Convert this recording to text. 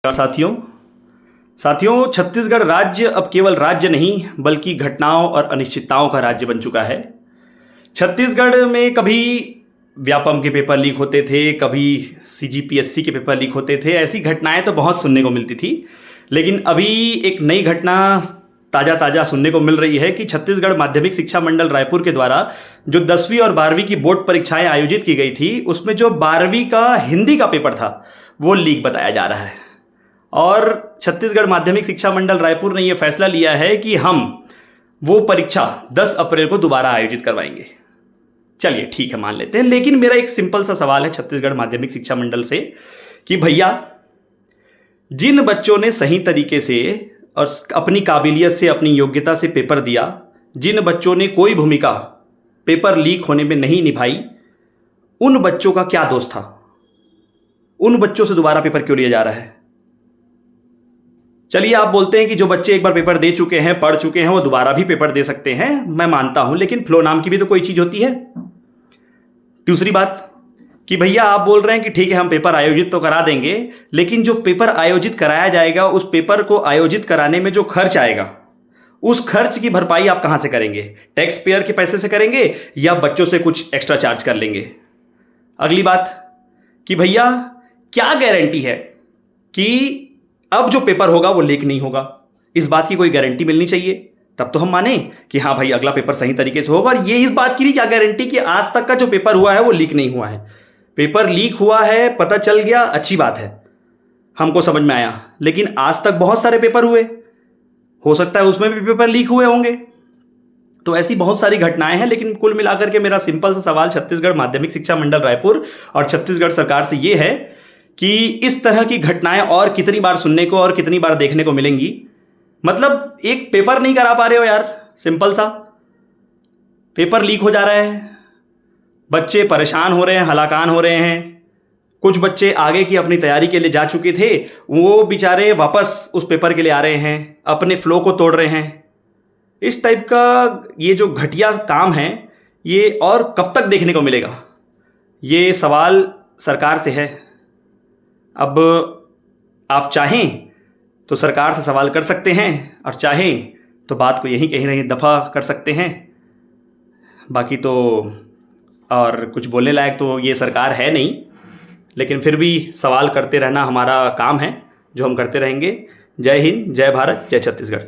साथियों साथियों छत्तीसगढ़ राज्य अब केवल राज्य नहीं बल्कि घटनाओं और अनिश्चितताओं का राज्य बन चुका है। छत्तीसगढ़ में कभी व्यापम के पेपर लीक होते थे, कभी सीजीपीएससी के पेपर लीक होते थे। ऐसी घटनाएं तो बहुत सुनने को मिलती थी, लेकिन अभी एक नई घटना ताज़ा सुनने को मिल रही है कि छत्तीसगढ़ माध्यमिक शिक्षा मंडल रायपुर के द्वारा जो 10वीं और 12वीं की बोर्ड परीक्षाएं आयोजित की गई थी, उसमें जो 12वीं का हिंदी का पेपर था वो लीक बताया जा रहा है। और छत्तीसगढ़ माध्यमिक शिक्षा मंडल रायपुर ने यह फैसला लिया है कि हम वो परीक्षा 10 अप्रैल को दोबारा आयोजित करवाएंगे। चलिए ठीक है, मान लेते हैं, लेकिन मेरा एक सिंपल सा सवाल है छत्तीसगढ़ माध्यमिक शिक्षा मंडल से कि भैया, जिन बच्चों ने सही तरीके से और अपनी काबिलियत से, अपनी योग्यता से पेपर दिया, जिन बच्चों ने कोई भूमिका पेपर लीक होने में नहीं निभाई, उन बच्चों का क्या दोष था? उन बच्चों से दोबारा पेपर क्यों लिया जा रहा है? चलिए, आप बोलते हैं कि जो बच्चे एक बार पेपर दे चुके हैं, पढ़ चुके हैं, वो दोबारा भी पेपर दे सकते हैं, मैं मानता हूं, लेकिन फ्लो नाम की भी तो कोई चीज़ होती है। दूसरी बात कि भैया, आप बोल रहे हैं कि ठीक है, हम पेपर आयोजित तो करा देंगे, लेकिन जो पेपर आयोजित कराया जाएगा, उस पेपर को आयोजित कराने में जो खर्च आएगा, उस खर्च की भरपाई आप कहाँ से करेंगे? टैक्स पेयर के पैसे से करेंगे या बच्चों से कुछ एक्स्ट्रा चार्ज कर लेंगे? अगली बात कि भैया, क्या गारंटी है कि अब जो पेपर होगा वो लीक नहीं होगा? इस बात की कोई गारंटी मिलनी चाहिए, तब तो हम माने कि हाँ भाई, अगला पेपर सही तरीके से होगा। और ये इस बात की भी क्या गारंटी कि आज तक का जो पेपर हुआ है वो लीक नहीं हुआ है? पेपर लीक हुआ है, पता चल गया, अच्छी बात है, हमको समझ में आया, लेकिन आज तक बहुत सारे पेपर हुए, हो सकता है उसमें भी पेपर लीक हुए होंगे। तो ऐसी बहुत सारी घटनाएं हैं, लेकिन कुल मिलाकर के मेरा सिंपल सा सवाल छत्तीसगढ़ माध्यमिक शिक्षा मंडल रायपुर और छत्तीसगढ़ सरकार से ये है कि इस तरह की घटनाएं और कितनी बार सुनने को और कितनी बार देखने को मिलेंगी? मतलब एक पेपर नहीं करा पा रहे हो यार, सिंपल सा पेपर लीक हो जा रहा है, बच्चे परेशान हो रहे हैं, हलाकान हो रहे हैं। कुछ बच्चे आगे की अपनी तैयारी के लिए जा चुके थे, वो बेचारे वापस उस पेपर के लिए आ रहे हैं, अपने फ्लो को तोड़ रहे हैं। इस टाइप का ये जो घटिया काम है, ये और कब तक देखने को मिलेगा? ये सवाल सरकार से है। अब आप चाहें तो सरकार से सवाल कर सकते हैं, और चाहें तो बात को यहीं कहीं नहीं दफ़ा कर सकते हैं। बाकी तो और कुछ बोलने लायक तो ये सरकार है नहीं, लेकिन फिर भी सवाल करते रहना हमारा काम है, जो हम करते रहेंगे। जय हिंद, जय भारत, जय छत्तीसगढ़।